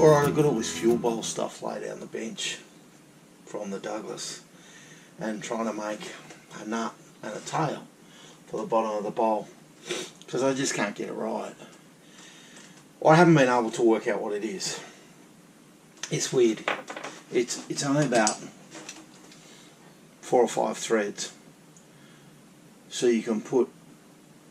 Alright, I've got all this fuel bowl stuff laid out on the bench from the Douglas and trying to make a nut and a tail for the bottom of the bowl because I just can't get it right. I haven't been able to work out what it is. It's weird. It's only about 4 or 5 threads, so you can put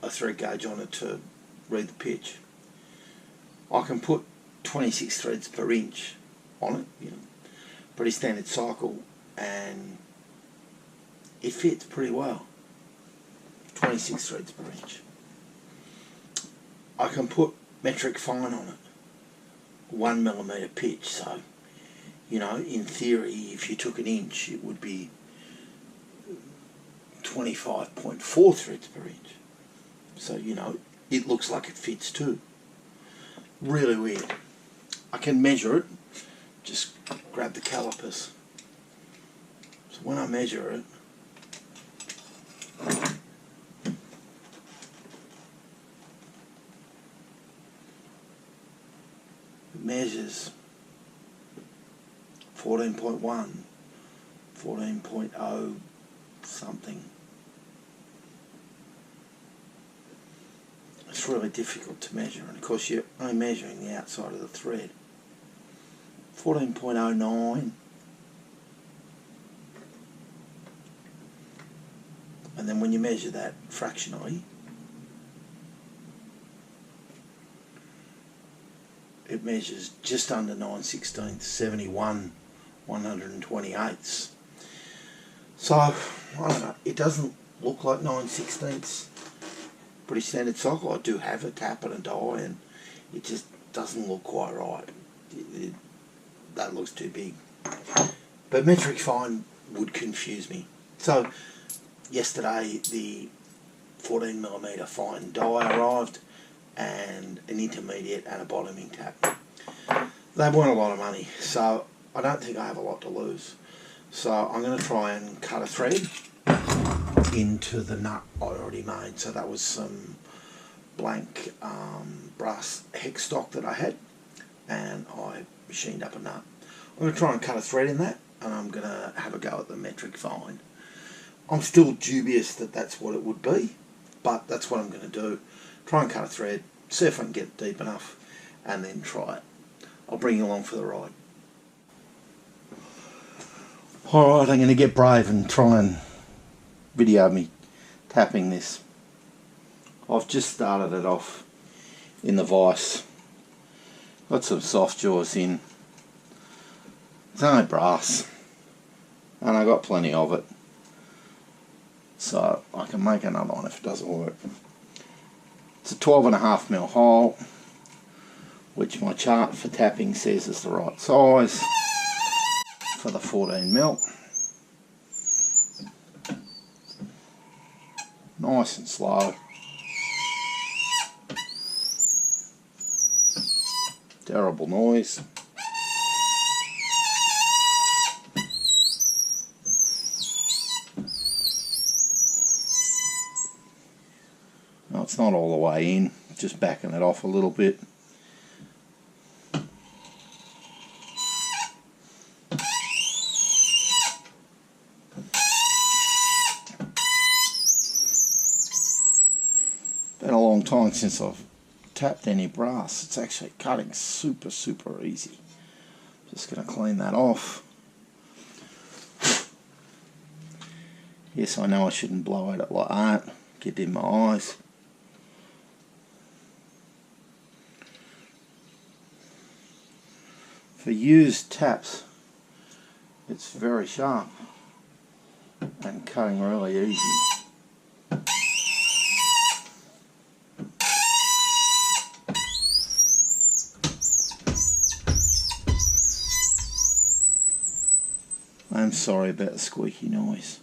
a thread gauge on it to read the pitch. I can put 26 threads per inch on it, you know, pretty standard cycle, and it fits pretty well. 26 threads per inch. I can put metric fine on it, 1mm pitch, so you know, in theory, if you took an inch, it would be 25.4 threads per inch. So, you know, it looks like it fits too. Really weird. I can measure it, just grab the calipers. So when I measure it, it measures 14.1, 14.0 something. It's really difficult to measure, and of course you're only measuring the outside of the thread. 14.09, and then when you measure that fractionally, it measures just under 9/16, 71 128ths. So, I don't know, it doesn't look like 9/16. Pretty standard cycle. I do have a tap and a die, and it just doesn't look quite right. That looks too big. But metric fine would confuse me. So, yesterday the 14mm fine die arrived, and an intermediate and a bottoming tap. They weren't a lot of money, so I don't think I have a lot to lose. So I'm going to try and cut a thread into the nut I already made. So that was some blank brass hex stock that I had, and I machined up a nut. I'm going to try and cut a thread in that, and I'm going to have a go at the metric fine. I'm still dubious that that's what it would be, but that's what I'm going to do. Try and cut a thread, see if I can get it deep enough, and then try it. I'll bring you along for the ride. Alright, I'm going to get brave and try and video me tapping this. I've just started it off in the vise. Got some soft jaws in. It's only brass, and I got plenty of it, so I can make another one if it doesn't work. It's a 12.5mm hole, which my chart for tapping says is the right size for the 14mm. Nice and slow. Terrible noise. No, it's not all the way in, just backing it off a little bit. Been a long time since I've tapped any brass. It's actually cutting super easy. Just going to clean that off. Yes, I know I shouldn't blow at it like that. Get in my eyes. For used taps, it's very sharp and cutting really easy. I'm sorry about the squeaky noise.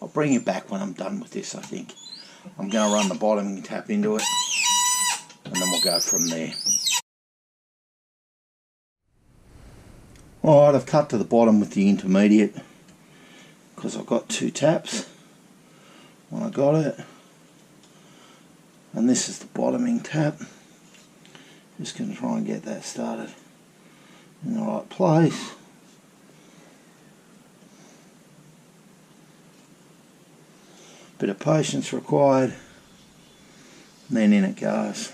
I'll bring it back when I'm done with this, I think. I'm going to run the bottoming tap into it, and then we'll go from there. Alright, I've cut to the bottom with the intermediate. because I've got 2 taps when I got it, and this is the bottoming tap. Just going to try and get that started in the right place. Bit of patience required, and then in it goes.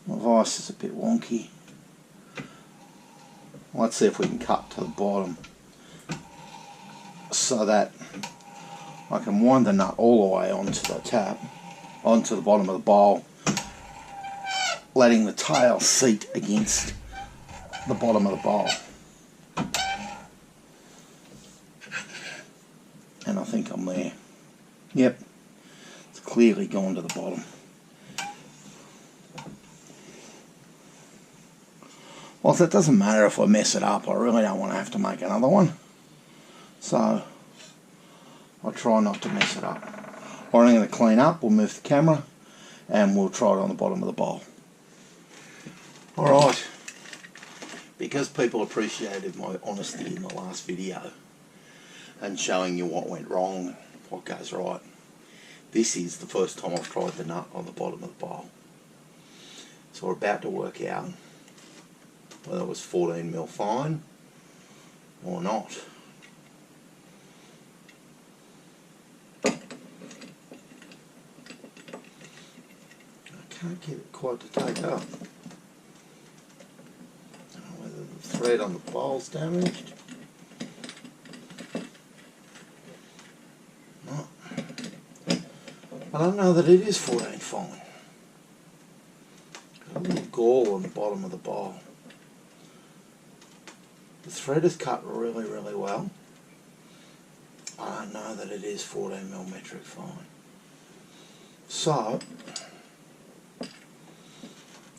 My vise is a bit wonky. Let's see if we can cut to the bottom so that I can wind the nut all the way onto the tap, onto the bottom of the bowl, letting the tail seat against the bottom of the bowl. And I think I'm there. Yep, it's clearly gone to the bottom. Well, it doesn't matter if I mess it up, I really don't want to have to make another one. So I'll try not to mess it up. What I'm going to clean up, we'll move the camera and we'll try it on the bottom of the bowl. Alright, because people appreciated my honesty in the last video and showing you what went wrong, what goes right, this is the first time I've tried the nut on the bottom of the bowl. So we're about to work out whether it was 14mm fine or not. I can't get it quite to take up. I don't know whether the thread on the bowl's damaged. No. I don't know that it is 14 fine. Got a little gall on the bottom of the bowl. The thread is cut really, really well. I don't know that it is 14mm metric fine. So,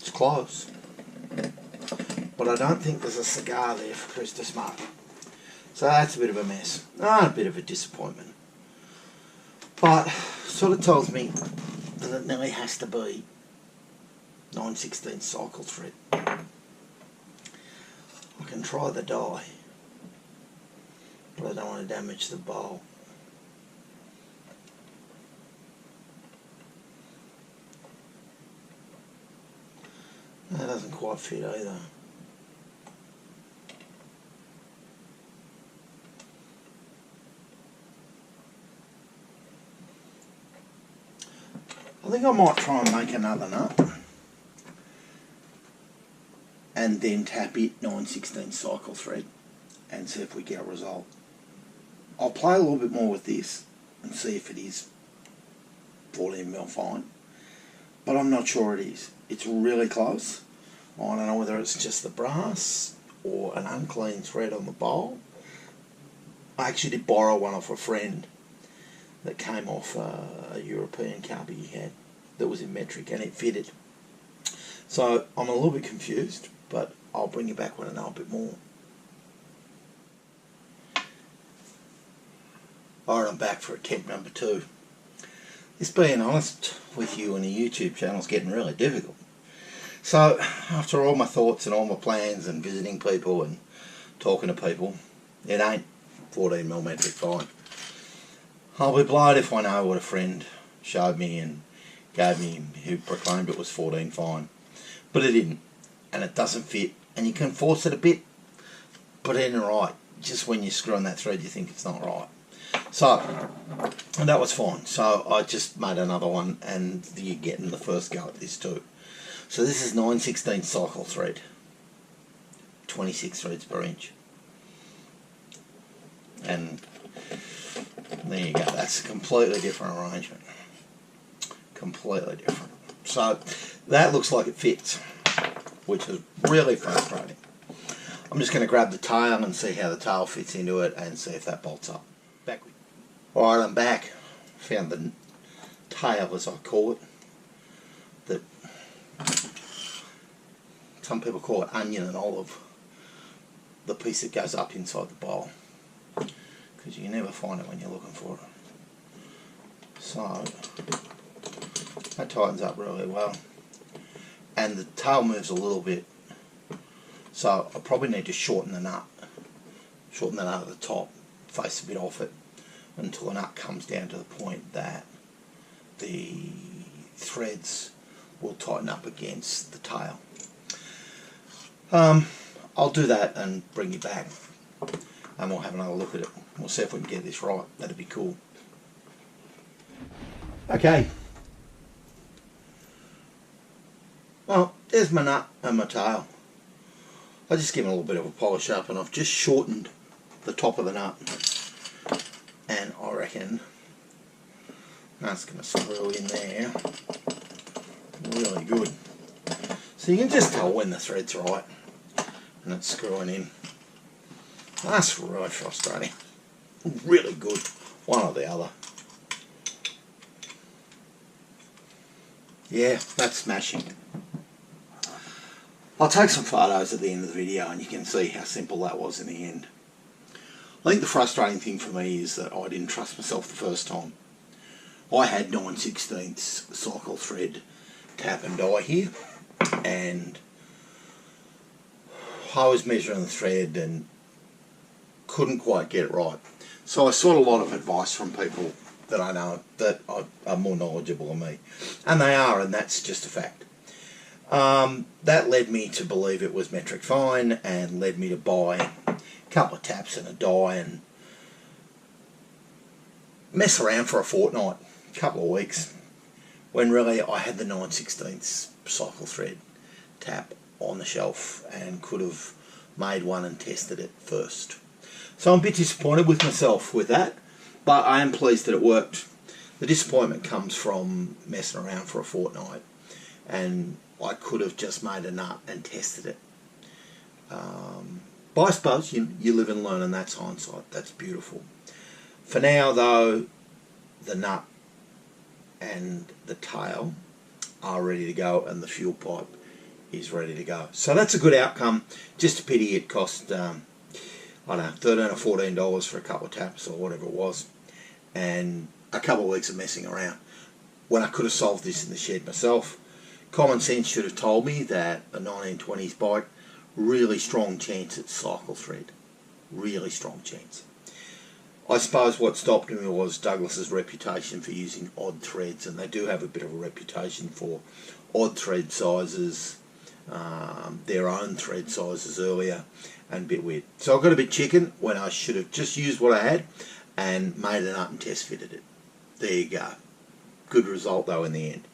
it's close. But I don't think there's a cigar there for Chris to smoke. So that's a bit of a mess. A bit of a disappointment. But, sort of tells me that it nearly has to be 9/16 cycle thread. I can try the die, but I don't want to damage the bowl. That doesn't quite fit either. I think I might try and make another nut and then tap it 9/16 cycle thread and see if we get a result. I'll play a little bit more with this and see if it is 14mm fine, but I'm not sure it is. It's really close. I don't know whether it's just the brass or an unclean thread on the bowl. I actually did borrow one off a friend that came off a European cubby he had that was in metric, and it fitted. So I'm a little bit confused, but I'll bring you back when I know a bit more. Alright, I'm back for attempt number 2. This, being honest with you, on the YouTube channel is getting really difficult. So after all my thoughts and all my plans and visiting people and talking to people, it ain't 14mm metric fine. I'll be blowed if I know what a friend showed me and gave me, who proclaimed it was 14 fine. But it didn't, and it doesn't fit, and you can force it a bit, but it ain't right. Just when you're screwing that thread you think it's not right. So, and that was fine. So I just made another one, and you're getting the first go at this too. So this is 9/16 cycle thread, 26 threads per inch. And there you go, that's a completely different arrangement. Completely different. So that looks like it fits, which is really frustrating. I'm just going to grab the tail and see how the tail fits into it and see if that bolts up. Back. Alright, I'm back. Found the tail, as I call it, that some people call it onion and olive, the piece that goes up inside the bowl, because you can never find it when you're looking for it. So That tightens up really well. And the tail moves a little bit, so I probably need to shorten the nut. Shorten the nut at the top, face a bit off it, until the nut comes down to the point that the threads will tighten up against the tail. I'll do that and bring you back, and we'll have another look at it. We'll see if we can get this right. That'd be cool. Okay. Well, there's my nut and my tail. I just give it a little bit of a polish up, and I've just shortened the top of the nut. And I reckon that's going to screw in there really good. So you can just tell when the thread's right and it's screwing in. That's really frustrating. Really good, one or the other. Yeah, that's smashing. I'll take some photos at the end of the video and you can see how simple that was in the end. I think the frustrating thing for me is that I didn't trust myself the first time. I had 9/16 cycle thread tap and die here, and I was measuring the thread and couldn't quite get it right. So I sought a lot of advice from people that I know that are more knowledgeable than me, and they are, and that's just a fact. That led me to believe it was metric fine, and led me to buy a couple of taps and a die and mess around for a fortnight, a couple of weeks, when really I had the 9/16 cycle thread tap on the shelf and could have made one and tested it first. So I'm a bit disappointed with myself with that, but I am pleased that it worked. The disappointment comes from messing around for a fortnight, and I could have just made a nut and tested it. But I suppose you live and learn, and that's hindsight. That's beautiful. For now, though, the nut and the tail are ready to go, and the fuel pipe is ready to go. So that's a good outcome. Just a pity it cost, I don't know, $13 or $14 for a couple of taps or whatever it was, and a couple of weeks of messing around, when I could have solved this in the shed myself. Common sense should have told me that a 1920s bike, really strong chance at cycle thread. Really strong chance. I suppose what stopped me was Douglas's reputation for using odd threads, and they do have a bit of a reputation for odd thread sizes, their own thread sizes earlier, and a bit weird. So I got a bit chicken when I should have just used what I had and made it up and test fitted it. There you go. Good result though in the end.